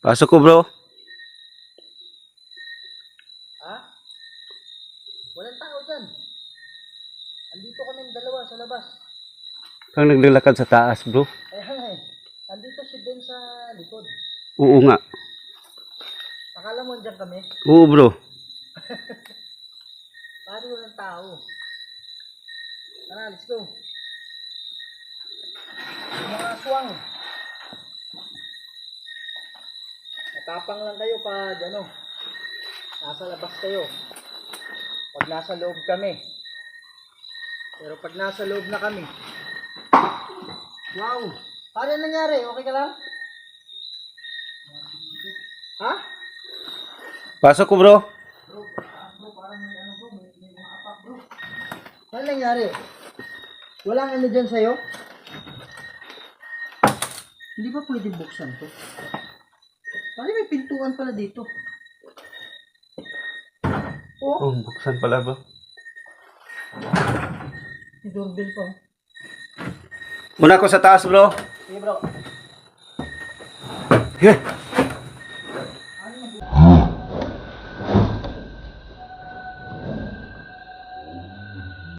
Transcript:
Pasok ko, bro. Ha? Walang tao dyan. Andito kami dalawa sa labas. Kang naglalakad sa taas, bro. Ayan eh. Andito si Ben sa likod. Oo nga. Akala mo dyan kami? Oo, bro. Pari walang tao. Tara, let's go. Mga aswang. Matapang lang kayo pag ano, nasa labas kayo. Pag nasa loob kami. Pero pag nasa loob na kami. Wow! Ano nangyari? Okay ka lang? Ha? Pasok ko, bro. Bro, parang may ano bro, may mga apak bro. Ano nangyari? Walang ano dyan sa'yo? Hindi ba pwede buksan to? Parang may pintuan pala dito. Oh, Oh, buksan pala, bro. may doorbell pa. Muna ako sa taas, bro. Sige bro. Sige.